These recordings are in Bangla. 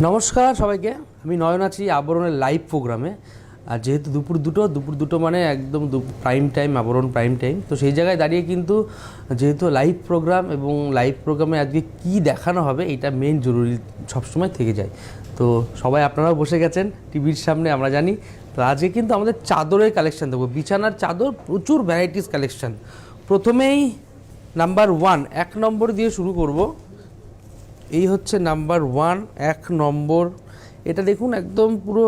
নমস্কার সবাইকে, আমি নয়ন আছি আবরণের লাইভ প্রোগ্রামে। আর যেহেতু দুপুর দুটো মানে একদম প্রাইম টাইম, আবরণ প্রাইম টাইম, তো সেই জায়গায় দাঁড়িয়ে কিন্তু যেহেতু লাইভ প্রোগ্রাম এবং লাইভ প্রোগ্রামে আজকে কী দেখানো হবে এটা মেন জরুরি সবসময় থেকে যায়। তো সবাই আপনারাও বসে গেছেন টিভির সামনে, আমরা জানি। তো আজকে কিন্তু আমাদের চাদরের কালেকশান দেবো, বিছানার চাদর, প্রচুর ভ্যারাইটিস কালেকশান। প্রথমেই নাম্বার 1 এক নম্বর দিয়ে শুরু করব। এই হচ্ছে নাম্বার 1 এক নম্বর। এটা দেখুন একদম পুরো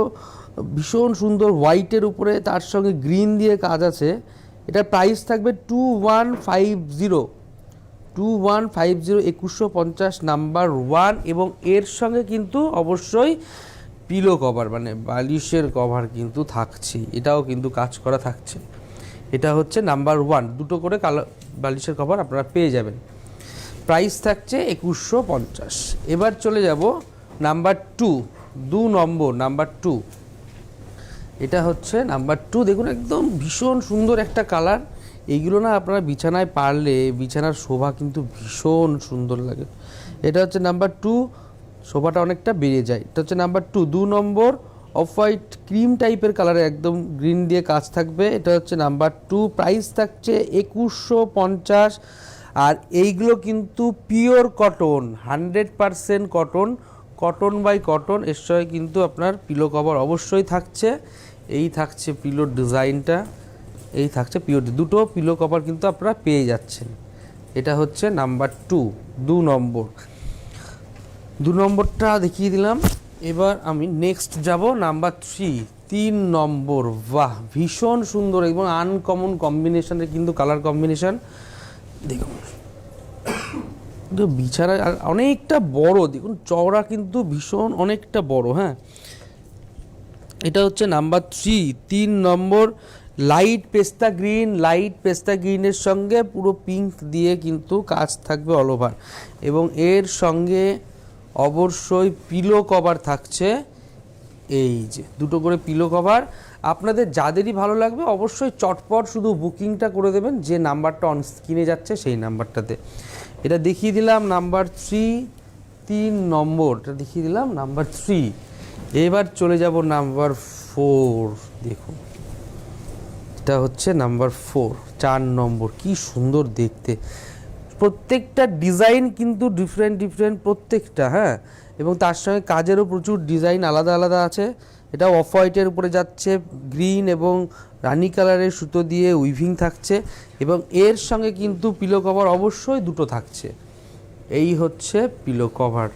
ভীষণ সুন্দর হোয়াইটের উপরে তার সঙ্গে গ্রিন দিয়ে কাজ আছে। এটার প্রাইস থাকবে 2150 2150 নাম্বার 1। এবং এর সঙ্গে কিন্তু অবশ্যই পিলো কভার মানে বালিশের কভার কিন্তু থাকছে, এটাও কিন্তু কাজ করা থাকছে। এটা হচ্ছে নাম্বার 1, দুটো করে কালার বালিশের কভার আপনারা পেয়ে যাবেন। প্রাইস থাকছে 2150। এবার চলে যাব নাম্বার 2 নম্বর। নাম্বার 2 এটা হচ্ছে নাম্বার 2। দেখুন একদম ভীষণ সুন্দর একটা কালার। এইগুলো না আপনারা বিছানায় পারলে বিছানার শোভা কিন্তু ভীষণ সুন্দর লাগে। এটা হচ্ছে নাম্বার 2, শোভাটা অনেকটা বেড়ে যায়। এটা হচ্ছে নাম্বার 2 নম্বর, অফ হোয়াইট ক্রিম টাইপের কালারে একদম গ্রিন দিয়ে কাজ থাকবে। এটা হচ্ছে নাম্বার 2, প্রাইস থাকছে 2150। আর এইগুলো কিন্তু pure cotton, 100% cotton by cotton. এর সঙ্গে কিন্তু আপনার পিলো কভার অবশ্যই থাকছে। এই থাকছে পিলোর ডিজাইনটা, এই থাকছে পিওর, দুটো পিলো কভার কিন্তু আপনারা পেয়ে যাচ্ছেন। এটা হচ্ছে নাম্বার 2 নম্বর। 2 নম্বরটা দেখিয়ে দিলাম। এবার আমি নেক্সট যাব নাম্বার 3 নম্বর। বাহ, ভীষণ সুন্দর এবং আনকমন কম্বিনেশনের কিন্তু কালার কম্বিনেশন। দেখুন বিছানা আর অনেকটা বড়, দেখুন চওড়া কিন্তু ভীষণ অনেকটা বড়। হ্যাঁ, এটা হচ্ছে নাম্বার 3 নম্বর। লাইট পেস্তা গ্রিনের সঙ্গে পুরো পিঙ্ক দিয়ে কিন্তু কাজ থাকবে অল ওভার। এবং এর সঙ্গে অবশ্যই পিলো কভার থাকছে। এই যে দুটো করে পিলো কভার। আপনাদের যাদেরই ভালো লাগবে অবশ্যই চটপট শুধু বুকিংটা করে দেবেন, যে নাম্বারটা অন স্ক্রিনে যাচ্ছে সেই নাম্বারটাতে। এটা দেখিয়ে দিলাম নাম্বার 3 নম্বর, এটা দেখিয়ে দিলাম নাম্বার 3। এবার চলে যাব নাম্বার 4। দেখুন এটা হচ্ছে নাম্বার 4 নম্বর। কি সুন্দর দেখতে, প্রত্যেকটা ডিজাইন কিন্তু ডিফারেন্ট প্রত্যেকটা। হ্যাঁ, এবং তার সঙ্গে কাজেরও প্রচুর ডিজাইন আলাদা আলাদা আছে। এটা অফ হোয়াইটের উপরে যাচ্ছে, গ্রিন এবং রানি কালারের সুতো দিয়ে উইভিং থাকছে। এবং এর সঙ্গে কিন্তু পিলো কভার অবশ্যই দুটো থাকছে। এই হচ্ছে পিলো কভার,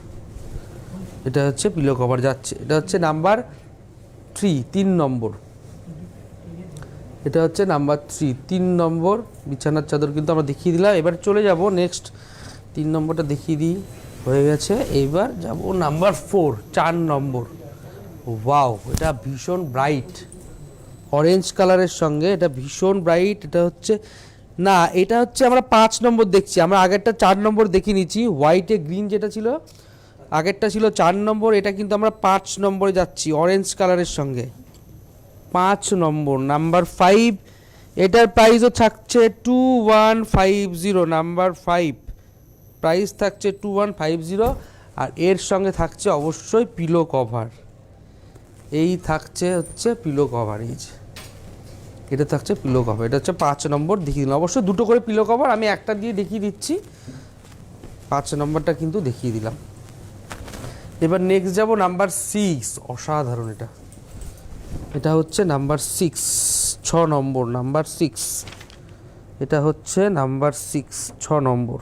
এটা হচ্ছে পিলো কভার যাচ্ছে। এটা হচ্ছে নাম্বার 3 নম্বর। এটা হচ্ছে নাম্বার 3 নম্বর বিছানার চাদর কিন্তু আমরা দেখিয়ে দিলাম। এবার চলে যাব নেক্সট, 3 নম্বরটা দেখিয়ে দিই, হয়ে গেছে। এবার যাব নাম্বার 4 নম্বর। ওয়াও, এটা ভীষণ ব্রাইট অরেঞ্জ কালারের সঙ্গে, এটা ভীষণ ব্রাইট। এটা হচ্ছে না, এটা হচ্ছে আমরা 5 নম্বর দেখছি। আমরা আগেরটা 4 নম্বর দেখে নিচ্ছি, হোয়াইটে গ্রিন যেটা ছিল আগেরটা ছিল 4 নম্বর। এটা কিন্তু আমরা 5 নম্বরে যাচ্ছি অরেঞ্জ কালারের সঙ্গে। 5 নম্বর নাম্বার 5। এটার প্রাইসও থাকছে 2150 নাম্বার 5, প্রাইস থাকছে 2150। আর এর সঙ্গে থাকছে অবশ্যই পিলো কভার। এই থাকছে হচ্ছে পিলো কভার, এই যে এটা থাকছে পিলো কভার। এটা হচ্ছে 5 নম্বর দেখিয়ে দিলাম। অবশ্যই দুটো করে পিলো কভার, আমি একটা দিয়ে দেখিয়ে দিচ্ছি। 5 নম্বরটা কিন্তু দেখিয়ে দিলাম। এবার নেক্সট যাব নাম্বার 6। অসাধারণ, এটা হচ্ছে নাম্বার 6 নম্বর। নাম্বার 6, এটা হচ্ছে নাম্বার 6 নম্বর।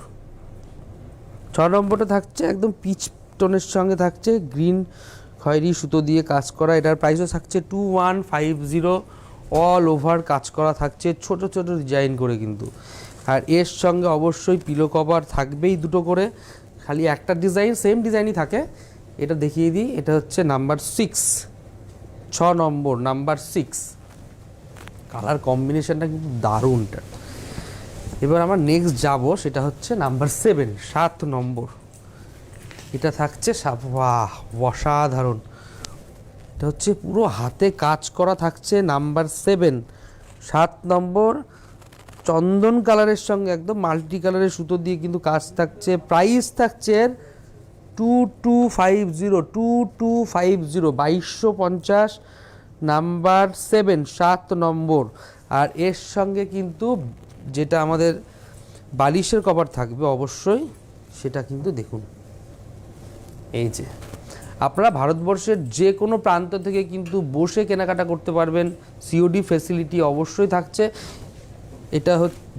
6 নম্বরটা থাকছে একদম পিচ টোনের সঙ্গে থাকছে, গ্রিন খয়েরি সুতো দিয়ে কাজ করা। এটার প্রাইসও থাকছে 2150, অল ওভার কাজ করা থাকছে ছোট ছোট ডিজাইন করে কিন্তু। আর এর সঙ্গে অবশ্যই পিলো কভার থাকবেই দুটো করে, খালি একটা ডিজাইন সেম ডিজাইনই থাকে। এটা দেখিয়ে দিই, এটা হচ্ছে নাম্বার 6 নম্বর। নাম্বার 6 কালার কম্বিনেশনটা কিন্তু দারুণটা। এবার আমরা নেক্সট যাব, সেটা হচ্ছে নাম্বার 7 নম্বর। এটা থাকছে বাহ, অসাধারণ। এটা হচ্ছে পুরো হাতে কাজ করা থাকছে নাম্বার 7 নম্বর। চন্দন কালারের সঙ্গে একদম মাল্টি কালারের সুতো দিয়ে কিন্তু কাজ থাকছে। প্রাইস থাকছে 2250, 2250 নাম্বার 7, 7 নম্বর। আর এর সঙ্গে কিন্তু যেটা আমাদের বালিশের কভার থাকবে অবশ্যই, সেটা কিন্তু দেখুন এই যে, আপনারা ভারতবর্ষের যে কোনো প্রান্ত থেকে কিন্তু বসে কেনাকাটা করতে পারবেন, সিওডি ফ্যাসিলিটি অবশ্যই থাকছে। এটা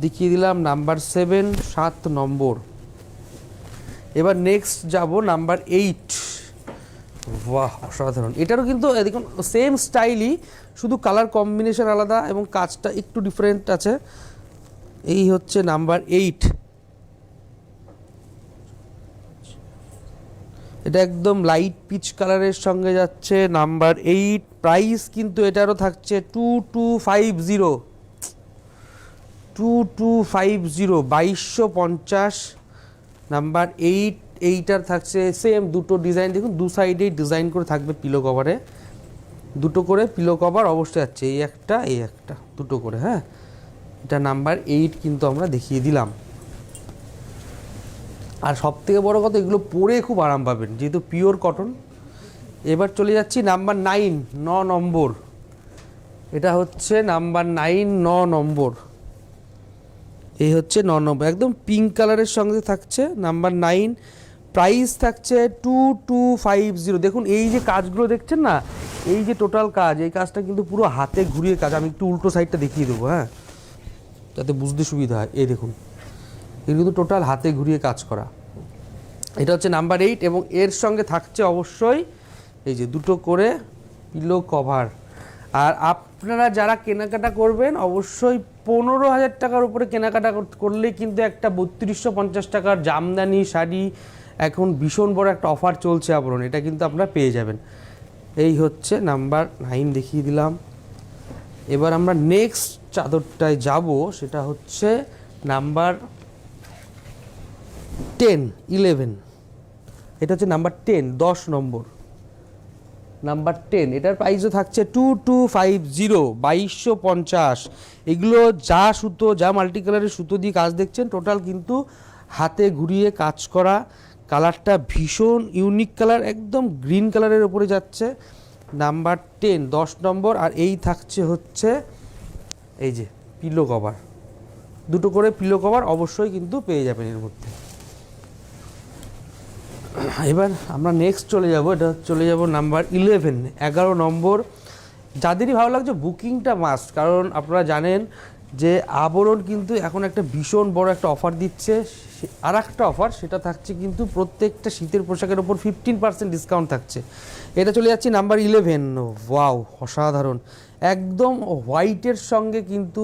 দেখিয়ে দিলাম নাম্বার 7, 7 নম্বর। এবার নেক্সট যাব নাম্বার 8। বাহ, অসাধারণ! এটারও কিন্তু দেখুন সেম স্টাইলই, শুধু কালার কম্বিনেশন আলাদা এবং কাজটা একটু ডিফারেন্ট আছে। এই হচ্ছে নাম্বার 8। এটা একদম লাইট পিচ কালারের সঙ্গে যাচ্ছে, নাম্বার 8। প্রাইস কিন্তু এটারও থাকছে 2250, 2250, নাম্বার 8। এইটার থাকছে সেম দুটো ডিজাইন, দেখুন দু সাইডেই ডিজাইন করে থাকবে পিলো কভারে, দুটো করে পিলো কভার অবশ্যই আছে, এই একটা দুটো করে। হ্যাঁ, এটা নাম্বার 8 কিন্তু আমরা দেখিয়ে দিলাম। আর সব থেকে বড়ো কথা, এগুলো পরে খুব আরাম পাবেন যেহেতু পিওর কটন। এবার চলে যাচ্ছি নাম্বার 9, 9 নম্বর। এটা হচ্ছে নাম্বার 9, 9 নম্বর। এই হচ্ছে 9 নম্বর, একদম পিঙ্ক কালারের সঙ্গে থাকছে নাম্বার 9। প্রাইস থাকছে 2250। দেখুন এই যে কাজগুলো দেখছেন না, এই যে টোটাল কাজ, এই কাজটা কিন্তু পুরো হাতে ঘুরিয়ে কাজ। আমি একটু উল্টো সাইডটা দেখিয়ে দেবো, হ্যাঁ, যাতে বুঝতে সুবিধা হয়। এই দেখুন, এর কিন্তু টোটাল হাতে ঘুরিয়ে কাজ করা। এটা হচ্ছে নাম্বার 8 এবং এর সঙ্গে থাকছে অবশ্যই এই যে দুটো করে পিলো কভার। আর আপনারা যারা কেনাকাটা করবেন অবশ্যই 15,000 টাকার উপরে কেনাকাটা করলেই কিন্তু একটা 3250 টাকার জামদানি শাড়ি, এখন ভীষণ বড় একটা অফার চলছে আবরণ, এটা কিন্তু আপনারা পেয়ে যাবেন। এই হচ্ছে নাম্বার 9 দেখিয়ে দিলাম। এবার আমরা নেক্সট চাদরটায় যাব, সেটা হচ্ছে নাম্বার 10, 11। এটা হচ্ছে নাম্বার 10, 10 নম্বর, নাম্বার 10। এটার প্রাইসও থাকছে 2250, 2250। এগুলো যা সুতো, যা মাল্টি কালারের সুতো দিয়ে কাজ দেখছেন, টোটাল কিন্তু হাতে ঘুরিয়ে কাজ করা। কালারটা ভীষণ ইউনিক কালার, একদম গ্রিন কালারের ওপরে যাচ্ছে। নাম্বার 10, 10 নম্বর। আর এই থাকছে হচ্ছে এই যে পিলো কভার, দুটো করে পিলো কভার অবশ্যই কিন্তু পেয়ে যাবেন এর মধ্যে। এবার আমরা নেক্সট চলে যাব, এটা চলে যাব নাম্বার 11, 11 নম্বর। যাদেরই ভালো লাগছে বুকিংটা মাস্ট, কারণ আপনারা জানেন যে আবরণ কিন্তু এখন একটা ভীষণ বড় একটা অফার দিচ্ছে। আর একটা অফার, সেটা থাকছে কিন্তু প্রত্যেকটা শীতের পোশাকের ওপর 15% ডিসকাউন্ট থাকছে। এটা চলে যাচ্ছে নাম্বার 11। ওয়াও, অসাধারণ! একদম হোয়াইটের সঙ্গে কিন্তু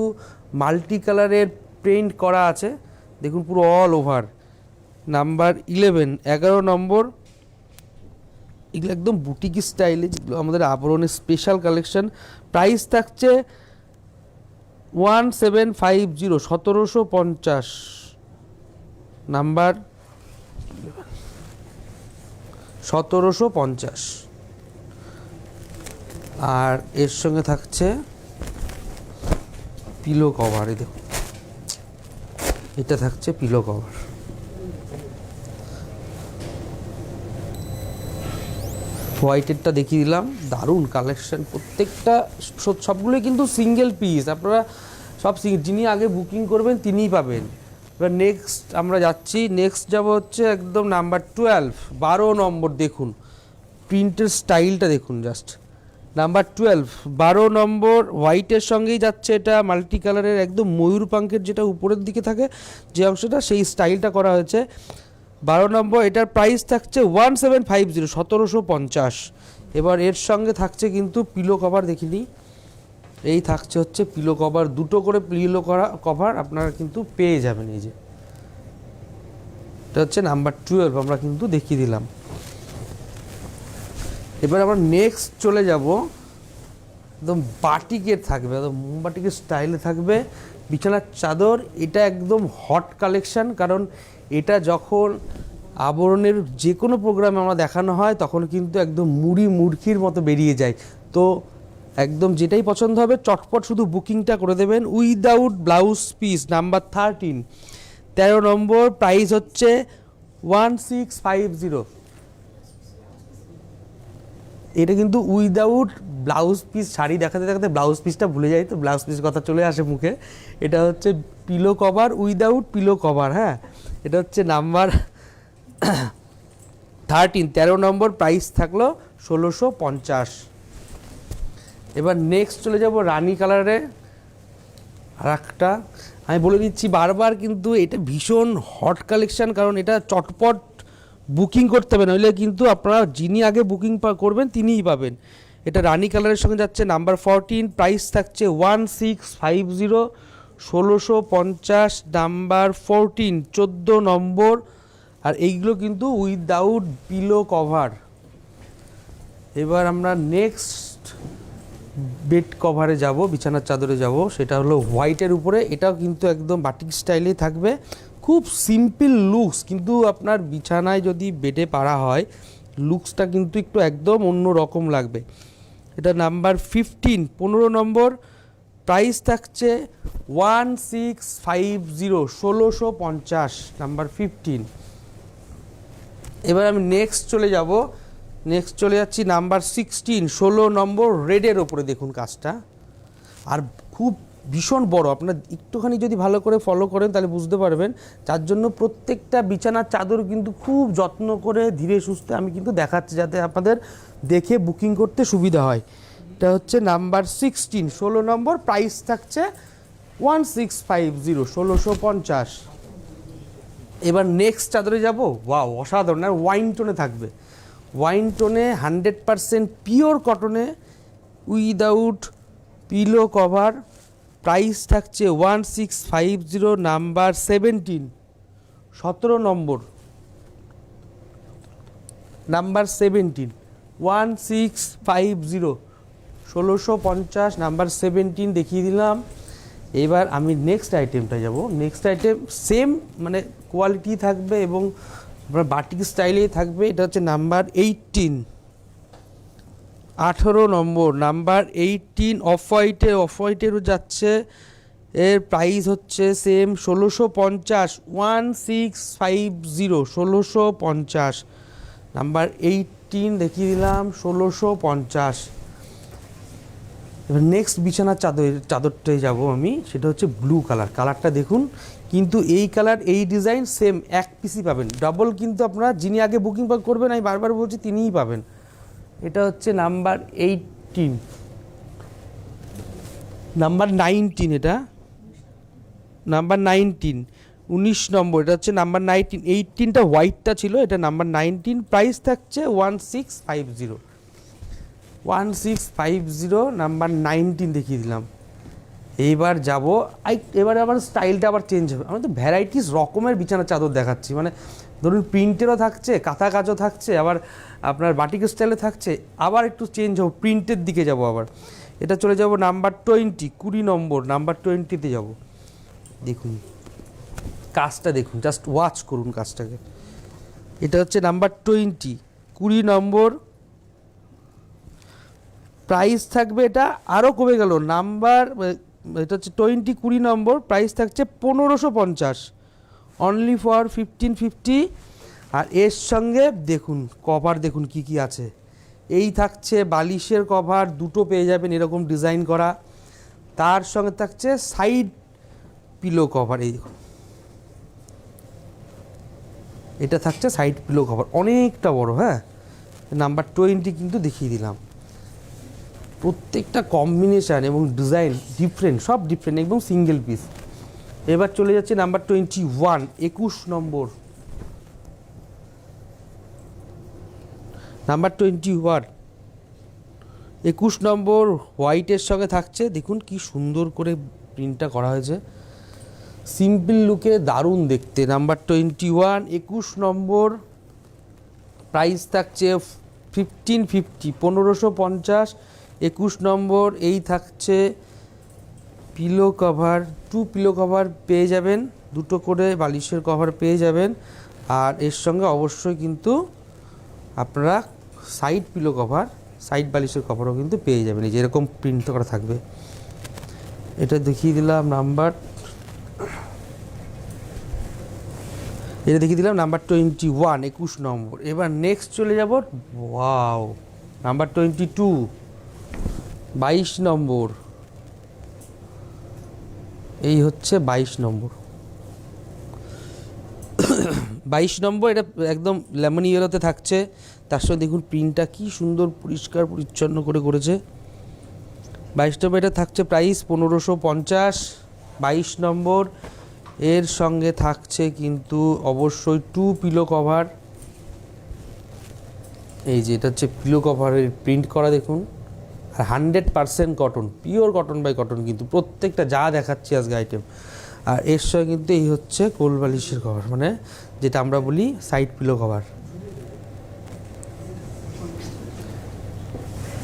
মাল্টি কালারের প্রিন্ট করা আছে, দেখুন পুরো অল ওভার। নাম্বার 11, 11 নম্বর। এগুলো একদম বুটিক স্টাইলে, যেগুলো আমাদের আবরণের স্পেশাল কালেকশন। প্রাইস থাকছে 1750, 1750, নাম্বার 1750। আর এর সঙ্গে থাকছে পিলো কভার, এই দেখুন এটা থাকছে পিলো কভার। হোয়াইটেরটা দেখিয়ে দিলাম, দারুণ কালেকশন প্রত্যেকটা, সবগুলোই কিন্তু সিঙ্গেল পিস। আপনারা সব যিনি আগে বুকিং করবেন তিনিই পাবেন। এবার নেক্সট আমরা যাচ্ছি, নেক্সট যাব হচ্ছে একদম নাম্বার 12, 12 নম্বর। দেখুন প্রিন্টের স্টাইলটা দেখুন জাস্ট, নাম্বার 12, 12 নম্বর। হোয়াইটের সঙ্গেই যাচ্ছে, এটা মাল্টি কালারের, একদম ময়ূর পাঙ্কের যেটা উপরের দিকে থাকে যে অংশটা, সেই স্টাইলটা করা হয়েছে। 12 নম্বর। এটার প্রাইস থাকছে 1750, 1750। এবার এর সঙ্গে থাকছে কিন্তু পিলো কভার, দেখিনি এই থাকছে হচ্ছে পিলো কভার, দুটো করে পিলো কভার আপনারা কিন্তু পেয়ে যাবেন। এই যে এটা হচ্ছে নাম্বার 12 আমরা কিন্তু দেখিয়ে দিলাম। এবার আমরা নেক্সট চলে যাব, একদম বাটিকের থাকবে, একদম মোমবাটিকের স্টাইলে থাকবে বিছানার চাদর। এটা একদম হট কালেকশন, কারণ এটা যখন আবরণের যে কোনো প্রোগ্রামে আমরা দেখানো হয় তখন কিন্তু একদম মুড়ি মুড়কির মতো বেরিয়ে যায়। তো একদম যেটাই পছন্দ হবে চটপট শুধু বুকিংটা করে দেবেন, উইদাউট ব্লাউজ পিস। নাম্বার 13, 13 নম্বর। প্রাইস হচ্ছে 1650, এটা কিন্তু উইদাউট ব্লাউজ পিস, শাড়ি দেখাতে দেখাতে ব্লাউজ পিসটা ভুলে যাই, তো ব্লাউজ পিস কথা চলে আসে মুখে। এটা হচ্ছে pillow cover without pillow cover. হ্যাঁ, এটা হচ্ছে নাম্বার 13, 13 নম্বর, প্রাইস থাকলো 1650। এবার নেক্সট চলে যাব রানি কালারে। আর একটা আমি বলে দিচ্ছি বারবার, কিন্তু এটা ভীষণ হট কালেকশান, কারণ এটা চটপট বুকিং করতে হবে, নইলে কিন্তু আপনারা যিনি আগে বুকিং করবেন তিনিই পাবেন। এটা রানি কালারের সঙ্গে যাচ্ছে নাম্বার 14, প্রাইস থাকছে 1650, 1650 নাম্বার 14, 14 নম্বর। আর এইগুলো কিন্তু উইদাউট পিলো কভার। এবার আমরা নেক্সট বেড কভারে যাব, বিছানার চাদরে যাব, সেটা হলো হোয়াইটের উপরে। এটাও কিন্তু একদম বাটিক স্টাইলেই থাকবে, খুব সিম্পল লুকস, কিন্তু আপনার বিছানায় যদি বেডে পাড়া হয় লুকসটা কিন্তু একটু একদম অন্য রকম লাগবে। এটা নাম্বার 15, 15 নম্বর, প্রাইস থাকছে 1650, 1650 নাম্বার 15। এবার আমি নেক্সট চলে যাচ্ছি নাম্বার 16, 16 নম্বর, রেডের ওপরে দেখুন কাজটা, আর খুব ভীষণ বড়। আপনার একটুখানি যদি ভালো করে ফলো করেন তাহলে বুঝতে পারবেন, যার জন্য প্রত্যেকটা বিছানার চাদর কিন্তু খুব যত্ন করে ধীরে সুস্থে আমি কিন্তু দেখাচ্ছি, যাতে আপনাদের দেখে বুকিং করতে সুবিধা হয়। এটা হচ্ছে নাম্বার 16, 16 নম্বর, প্রাইস থাকছে 1650, 1650। এবার নেক্সট চাদরে যাব। ওয়াও, অসাধারণ, আর ওয়াইন টোনে থাকবে, ওয়াইন টোনে 100% পিওর কটনে উইদাউট পিলো কভার। প্রাইস থাকছে 1650, নাম্বার 17, 17 নম্বর, নাম্বার 17, 1650, 1650 নাম্বার 17 দেখিয়ে দিলাম। এবার আমি নেক্সট আইটেমটা যাব। নেক্সট আইটেম সেম মানে কোয়ালিটি থাকবে এবং আপনার বাটিক স্টাইলেই থাকবে। এটা হচ্ছে নাম্বার 18, 18 নম্বর, নাম্বার 18, অফ হোয়াইটেরও যাচ্ছে। এর প্রাইস হচ্ছে সেম 1650, 1650, 1650 নাম্বার 18 দেখিয়ে দিলাম, 1650। এবার নেক্সট বিছানার চাদরটায় যাব আমি, সেটা হচ্ছে ব্লু কালারটা দেখুন, কিন্তু এই কালার এই ডিজাইন সেম এক পিসই পাবেন, ডাবল কিন্তু আপনারা যিনি আগে বুকিং করবেন, আমি বারবার বলছি, তিনিই পাবেন। এটা হচ্ছে নাম্বার 18, নাম্বার 19, এটা নাম্বার 19, 19 নম্বর, এটা হচ্ছে নাম্বার 19, 18টা হোয়াইটটা ছিল, এটা নাম্বার 19, প্রাইস থাকছে 1650, 1650 নাম্বার 19 দেখিয়ে দিলাম। এইবার যাব, এবার আবার স্টাইলটা আবার চেঞ্জ হবে। আমি তো ভ্যারাইটিস রকমের বিছানার চাদর দেখাচ্ছি, মানে ধরুন প্রিন্টেরও থাকছে, কাঁথা কাজও থাকছে, আবার আপনার বাটিক স্টাইলে থাকছে, আবার একটু চেঞ্জ হবো, প্রিন্টের দিকে যাব আবার। এটা চলে যাব নাম্বার 20, 20 নম্বর, নাম্বার 20তে যাব। দেখুন কাজটা, দেখুন জাস্ট ওয়াচ করুন কাজটাকে। এটা হচ্ছে নাম্বার 20, 20 নম্বর, প্রাইস থাকবে, এটা আরও কমে গেল নাম্বার, এটা হচ্ছে 20, 20 নম্বর, প্রাইস থাকছে 1550, অনলি ফর 1550। আর এর সঙ্গে দেখুন কভার, দেখুন কি কি আছে। এই থাকছে বালিশের কভার, দুটো পেয়ে যাবেন এরকম ডিজাইন করা, তার সঙ্গে থাকছে সাইড পিলো কভার, এই দেখুন এটা থাকছে সাইড পিলো কভার, অনেকটা বড়। হ্যাঁ, নাম্বার 20 কিন্তু দেখিয়ে দিলাম। প্রত্যেকটা কম্বিনেশান এবং ডিজাইন ডিফারেন্ট, সব ডিফারেন্ট, একদম সিঙ্গেল পিস। এবার চলে যাচ্ছে নাম্বার 21, 21 নম্বর, নাম্বার 21, 21 নম্বর, হোয়াইটের সঙ্গে থাকছে, দেখুন কি সুন্দর করে প্রিন্টটা করা হয়েছে, সিম্পল লুকে দারুণ দেখতে। নাম্বার 21, 21 নম্বর, প্রাইস থাকছে 1550, 1550, 21 নম্বর। এই থাকছে পিলো কভার, 2 পিলো কভার পেয়ে যাবেন, দুটো করে বালিশের কভার পেয়ে যাবেন, আর এর সঙ্গে অবশ্যই কিন্তু আপনারা সাইড পিলো কভার, সাইড বালিশের কভারও কিন্তু পেয়ে যাবেন, এই যে এরকম প্রিন্ট করা থাকবে। এটা দেখিয়ে দিলাম নাম্বার, এটা দেখিয়ে দিলাম নাম্বার 21, 21 নম্বর। এবার নেক্সট চলে যাব, ওয়াও নাম্বার 22, 22 নম্বর, এই হচ্ছে 22 নম্বর। 22 নম্বর, এটা একদম লেমন ইয়েলোতে থাকছে। তার সঙ্গে দেখুন প্রিন্টটা কি সুন্দর পরিষ্কার পরিচ্ছন্ন করে করেছে। 22 নম্বর, এটা থাকছে প্রাইস 1550। 22 নম্বর, এর সঙ্গে থাকছে কিন্তু অবশ্যই 2 পিলো কভার। এই যে এটা হচ্ছে পিলো কভারের প্রিন্ট করা দেখুন, আর 100% cotton, pure cotton by cotton কিন্তু প্রত্যেকটা যা দেখাচ্ছি আজকে আইটেম। আর এর সঙ্গে কিন্তু এই হচ্ছে কোল বালিশের কভার, মানে যেটা আমরা বলি সাইড পিলো কভার।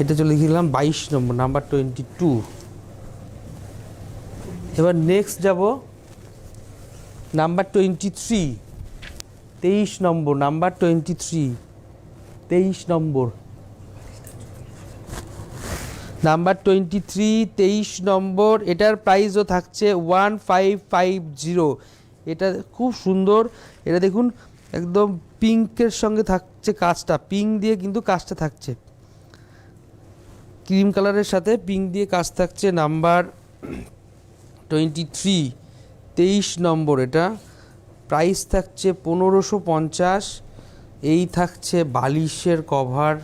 এটা চলে গেলাম 22 নম্বর, নাম্বার 22। এবার নেক্সট যাব নাম্বার 23, 23 নম্বর, নাম্বার 23, 23 নম্বর, নাম্বার 23, 23 নম্বর। এটার প্রাইসও থাকছে 1550। এটা খুব সুন্দর, এটা দেখুন একদম পিঙ্কের সঙ্গে থাকছে কাজটা, পিঙ্ক দিয়ে কিন্তু কাজটা থাকছে, ক্রিম কালারের সাথে পিঙ্ক দিয়ে কাজ থাকছে। নাম্বার 23, 23 নম্বর, এটা প্রাইস থাকছে 1550। এই থাকছে বালিশের কভার,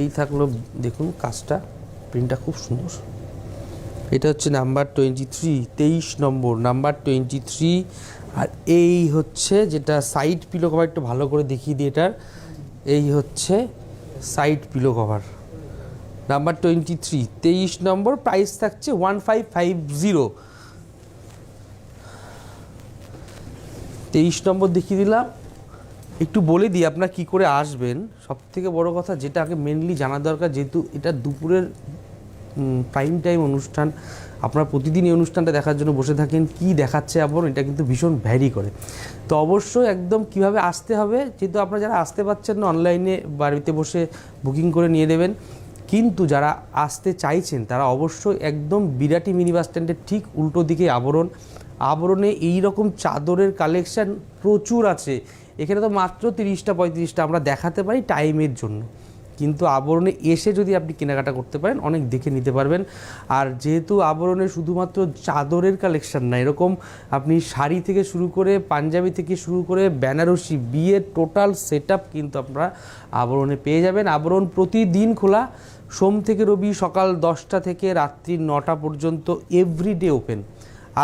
এই থাকলো দেখুন কাজটা, প্রিন্টটা খুব সুন্দর। এটা হচ্ছে নাম্বার 23, 23 নম্বর, নাম্বার 23। আর এই হচ্ছে যেটা সাইড পিলো কভার, একটু ভালো করে দেখিয়ে দিই এটার, এই হচ্ছে সাইড পিলো কভার, নাম্বার 23, 23 নম্বর, প্রাইস থাকছে 1550। 23 নম্বর দেখিয়ে দিলাম। একটু বলে দিই আপনারা কী করে আসবেন। সবথেকে বড় কথা যেটা আগে মেনলি জানা দরকার, যেহেতু এটা দুপুরের প্রাইম টাইম অনুষ্ঠান, আপনারা প্রতিদিন এই অনুষ্ঠানটা দেখার জন্য বসে থাকেন, কি দেখাচ্ছে আবরণ এটা কিন্তু ভীষণ ভ্যারি করে। তো অবশ্যই একদম কিভাবে আসতে হবে, যেহেতু আপনারা যারা আসতে পারছেন না অনলাইনে বাড়িতে বসে বুকিং করে নিয়ে দেবেন, কিন্তু যারা আসতে চাইছেন তারা অবশ্যই একদম বিরাটি মিনি বাস স্ট্যান্ডের ঠিক উল্টো দিকে আবরণ। আবরণে এই রকম চাদরের কালেকশান প্রচুর আছে। এখানে তো মাত্র 30টা 35টা আমরা দেখাতে পারি টাইমের জন্য, কিন্তু আবরণে এসে যদি আপনি কেনাকাটা করতে পারেন অনেক দেখে নিতে পারবেন। আর যেহেতু আবরণে শুধুমাত্র চাদরের কালেকশান না, এরকম আপনি শাড়ি থেকে শুরু করে পাঞ্জাবি থেকে শুরু করে বেনারসি বিয়ের টোটাল সেট আপ কিন্তু আপনারা আবরণে পেয়ে যাবেন। আবরণ প্রতিদিন খোলা, সোম থেকে রবি সকাল 10টা থেকে রাত্রি 9টা পর্যন্ত, এভরিডে ওপেন।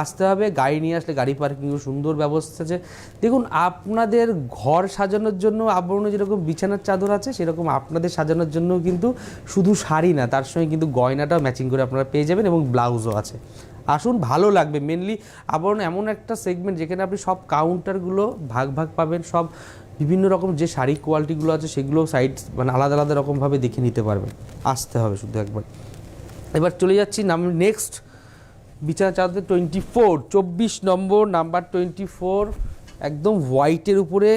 আসতে হবে, গাড়ি নিয়ে আসলে গাড়ি পার্কিংয়ের সুন্দর ব্যবস্থা আছে। দেখুন আপনাদের ঘর সাজানোর জন্য আবরণে যেরকম বিছানার চাদর আছে, সেরকম আপনাদের সাজানোর জন্য কিন্তু শুধু শাড়ি না, তার সঙ্গে কিন্তু গয়নাটাও ম্যাচিং করে আপনারা পেয়ে যাবেন এবং ব্লাউজও আছে। আসুন, ভালো লাগবে। মেনলি আবরণ এমন একটা সেগমেন্ট যেখানে আপনি সব কাউন্টারগুলো ভাগ ভাগ পাবেন, সব বিভিন্ন রকম যে শাড়ি কোয়ালিটিগুলো আছে সেগুলো সাইড মানে আলাদা আলাদা রকমভাবে দেখে নিতে পারবেন। আসতে হবে শুধু একবার। এবার চলে যাচ্ছি নেক্সট বিছানা চাদর 24, 24 নম্বর, নাম্বার 24। একদম হোয়াইটের উপরে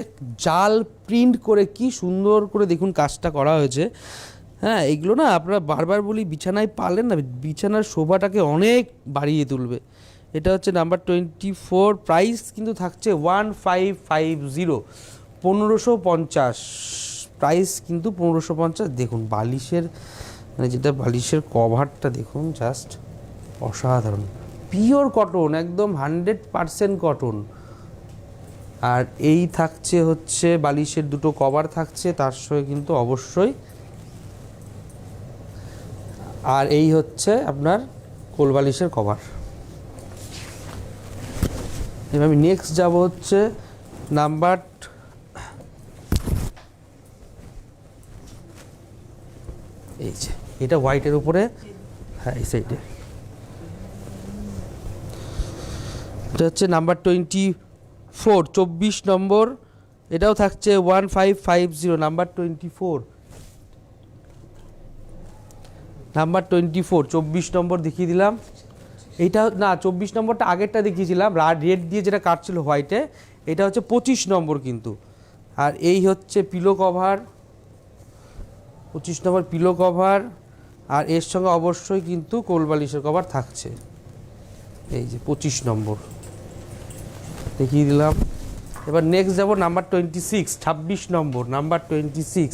জাল প্রিন্ট করে কি সুন্দর করে দেখুন কাজটা করা হয়েছে। হ্যাঁ, এগুলো না আপনারা বারবার বলি বিছানায় পারলেন না, বিছানার শোভাটাকে অনেক বাড়িয়ে তুলবে। এটা হচ্ছে নাম্বার 24, প্রাইস কিন্তু থাকছে 1550, 1550 প্রাইস কিন্তু 1550। দেখুন বালিশের মানে যেটা বালিশের কভারটা দেখুন, জাস্ট অসাধারণ, পিওর কটন, একদম 100% কটন। আর এই থাকছে হচ্ছে বালিশের দুটো কভার থাকছে তার সঙ্গে কিন্তু অবশ্যই, আর এই হচ্ছে আপনার কোল বালিশের কভার। এবার আমি নেক্সট যাব হচ্ছে নাম্বার এই যে এটা হোয়াইটের উপরে, হ্যাঁ এই সাইডে, এটা হচ্ছে নাম্বার 24, 24 নম্বর, এটাও থাকছে 1550, নাম্বার 24, নাম্বার 24, 24 নম্বর দেখিয়ে দিলাম। এইটা না 24 নম্বরটা আগেরটা দেখিয়েছিলাম রেড দিয়ে যেটা কাটছিল হোয়াইটে, এটা হচ্ছে 25 নম্বর কিন্তু। আর এই হচ্ছে পিলো কভার, 25 নম্বর পিলো কভার, আর এর সঙ্গে অবশ্যই কিন্তু কোল বালিশের কভার থাকছে। এই যে 25 নম্বর দেখিয়ে দিলাম। এবার নেক্সট যাব নাম্বার 26, 26 নম্বর, নাম্বার 26।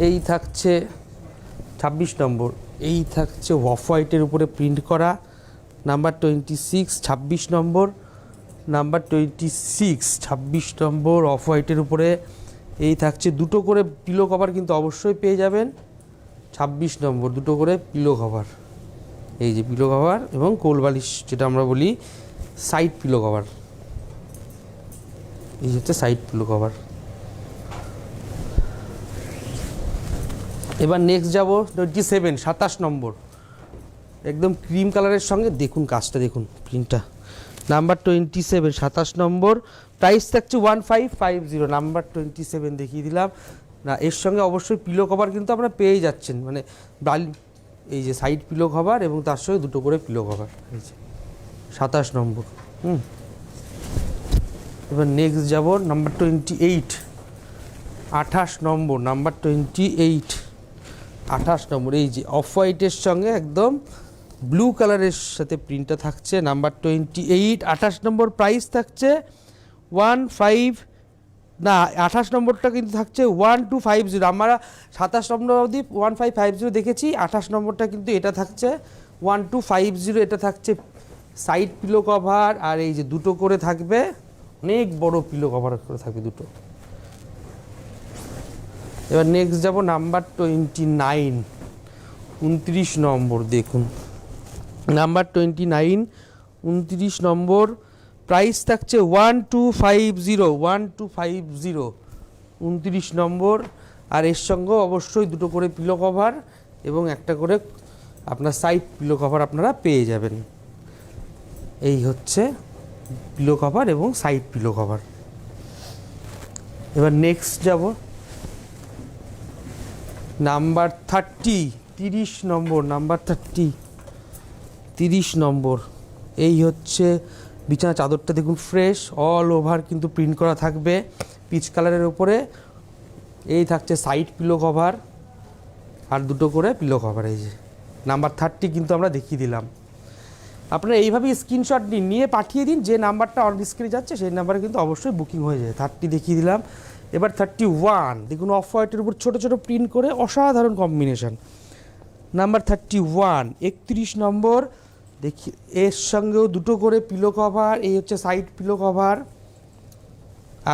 এই থাকছে 26 নম্বর, এই থাকছে অফ হোয়াইটের উপরে প্রিন্ট করা, number 26, 26 number, number 26, 26 number of হোয়াইটের উপরে। এই থাকছে দুটো করে পিলো কভার, কিন্তু অবশ্যই পেয়ে যাবেন 26 নম্বর, দুটো করে পিলো কভার। এই যে পিলো কভার এবং কোল বালিশ, যেটা আমরা বলি সাইড পিলো কভার, এই হচ্ছে সাইড পিলো কভার। এবার নেক্সট যাব 27, 27 নম্বর, একদম ক্রিম কালারের সঙ্গে, দেখুন কাজটা, দেখুন প্রিন্টটা। নাম্বার 27, 27 নম্বর, প্রাইস থাকছে 1550। নাম্বার 27 দেখিয়ে দিলাম না, এর সঙ্গে অবশ্যই পিলো কভার কিন্তু আপনারা পেয়ে যাচ্ছেন, মানে এই যে সাইড পিলো কভার এবং তার সঙ্গে দুটো করে পিলো কভার। এই যে 27 নম্বর। এবার নেক্সট যাব নাম্বার 28, 28 নম্বর, নাম্বার 28, 28 নম্বর। এই যে অফ হোয়াইটের সঙ্গে একদম ব্লু কালারের সাথে প্রিন্টটা থাকছে, নাম্বার 28, 28 নম্বর, প্রাইস থাকছে 28 নম্বরটা কিন্তু থাকছে 1250। আমরা 27 নম্বর অবধি 1550 দেখেছি, 28 নম্বরটা কিন্তু এটা থাকছে 1250। এটা থাকছে সাইড পিলো কভার, আর এই যে দুটো করে থাকবে, অনেক বড় পিলো কভার করে থাকবে দুটো। এবার নেক্সট যাব নাম্বার 29, 29 নম্বর, দেখুন নাম্বার 29, 29 নম্বর, প্রাইস থাকছে 1250, 1250, 29 নম্বর। আর এর সঙ্গেও অবশ্যই দুটো করে পিলো কভার এবং একটা করে আপনার সাইড পিলো কভার আপনারা পেয়ে যাবেন। এই হচ্ছে পিলো কভার এবং সাইড পিলো কভার। এবার নেক্সট যাব নাম্বার 30, 30 নম্বর, নাম্বার 30 নম্বর। এই হচ্ছে বিছানা চাদরটা, দেখুন ফ্রেশ অল ওভার কিন্তু প্রিন্ট করা থাকবে পিচ কালারের উপরে। এই থাকছে সাইড পিলো কভার আর দুটো করে পিলো কভার। এই যে নাম্বার 30 কিন্তু আমরা দেখিয়ে দিলাম। আপনারা এইভাবেই স্ক্রিনশট নিয়ে পাঠিয়ে দিন, যে নাম্বারটা অন স্ক্রিনে যাচ্ছে সেই নাম্বারে কিন্তু অবশ্যই বুকিং হয়ে যায়। 30 দেখিয়ে দিলাম। এবার 31, দেখুন অফ হোয়াইটের উপর ছোটো ছোটো প্রিন্ট করে, অসাধারণ কম্বিনেশন। নাম্বার 31, 31 নম্বর, দেখি এর সঙ্গেও দুটো করে পিলো কভার। এই হচ্ছে সাইড পিলো কভার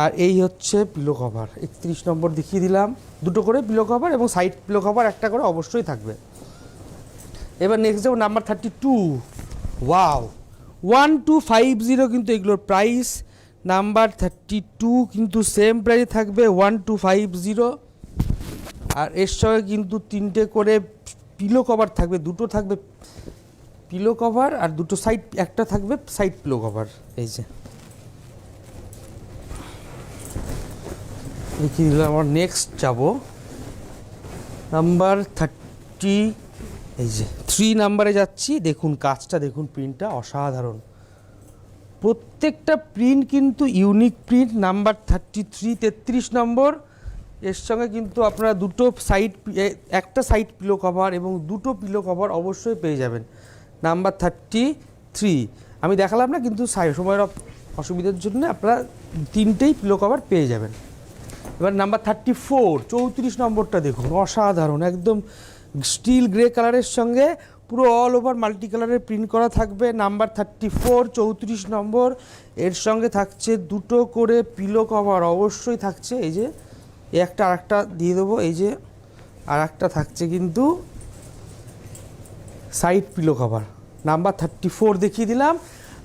আর এই হচ্ছে পিলো কভার। 31 নম্বর দেখিয়ে দিলাম, দুটো করে পিলো কভার এবং সাইড পিলো কভার একটা করে অবশ্যই থাকবে। এবার নেক্সট যাবো নাম্বার 32, ওয়াও 1250 কিন্তু এগুলোর প্রাইস। নাম্বার 32 কিন্তু সেম প্রাইসে থাকবে 1250। আর এর সঙ্গে কিন্তু তিনটে করে পিলো কভার থাকবে, দুটো থাকবে পিলো কভার আর দুটো সাইড, একটা থাকবে সাইড পিলো কভার। এই যে দেখিয়ে দিলাম। আমার নেক্সট যাব নাম্বার 30, এই যে 3 নাম্বারে যাচ্ছি। দেখুন কাজটা, দেখুন প্রিন্টটা অসাধারণ, প্রত্যেকটা প্রিন্ট কিন্তু ইউনিক প্রিন্ট। নাম্বার 33, 33 নম্বর, এর সঙ্গে কিন্তু আপনারা দুটো সাইড, একটা সাইড পিলো কভার এবং দুটো পিলো কভার অবশ্যই পেয়ে যাবেন। নাম্বার 33 আমি দেখালাম না, কিন্তু সময়ের অসুবিধার জন্য আপনারা তিনটেই পিলো কভার পেয়ে যাবেন। এবার নাম্বার 34, 34 নম্বরটা দেখুন অসাধারণ, একদম স্টিল গ্রে কালারের সঙ্গে পুরো অল ওভার মাল্টি কালারের প্রিন্ট করা থাকবে। নাম্বার 34, 34 নম্বর, এর সঙ্গে থাকছে দুটো করে পিলো কভার অবশ্যই থাকছে। এই যে একটা আরেকটা দিয়ে দেবো, এই যে আর একটা থাকছে কিন্তু সাইড পিলো কভার। নাম্বার 34 দেখিয়ে দিলাম।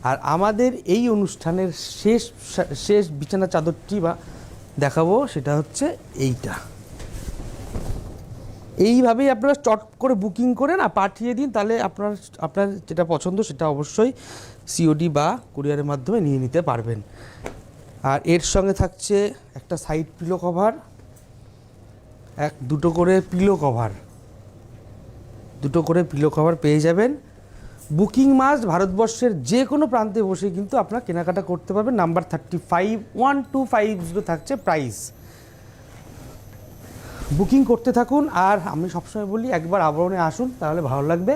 আর আমাদের এই অনুষ্ঠানের শেষ বিছানা চাদরটি বা দেখাবো, সেটা হচ্ছে এইটা। এইভাবেই আপনারা চট করে বুকিং করে না পাঠিয়ে দিন, তাহলে আপনার যেটা পছন্দ সেটা অবশ্যই সিওডি বা কুরিয়ারের মাধ্যমে নিয়ে নিতে পারবেন। আর এর সঙ্গে থাকছে একটা সাইড পিলো কভার, দুটো করে পিলো কভার পেয়ে যাবেন। বুকিং মাস্ট, ভারতবর্ষের যে কোনো প্রান্তে বসে কিন্তু আপনারা কেনাকাটা করতে পারবেন। নাম্বার 35, 1250 থাকছে প্রাইস। বুকিং করতে থাকুন। আর আমি সবসময় বলি একবার আবরণে আসুন, তাহলে ভালো লাগবে।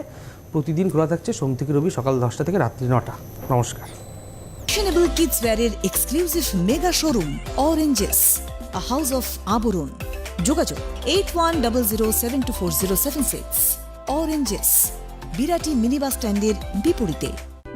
প্রতিদিন খোলা থাকছে সোম থেকে রবি সকাল 10টা থেকে রাত্রি 9টা। নমস্কার। ফ্যাশনেবল কিডস ওয়্যারের exclusive mega showroom Oranges, a house of Abaran. যোগাযোগ 8100724076। অরেঞ্জেস, বিরাটি মিনি বাস স্ট্যান্ডের বিপরীতে।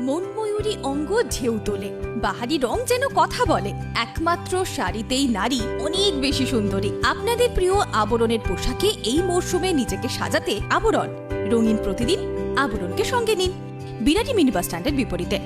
মনময়ূরী অঙ্গ ঢেউ তোলে, বাহারি রং যেন কথা বলে। একমাত্র শাড়িতেই নারী অনেক বেশি সুন্দরী। আপনাদের প্রিয় আবরণের পোশাকে এই মরশুমে নিজেকে সাজাতে আবরণ। রঙিন প্রতিদিন আবরণকে সঙ্গে নিন, বিরাটি মিনি বাস স্ট্যান্ডের বিপরীতে।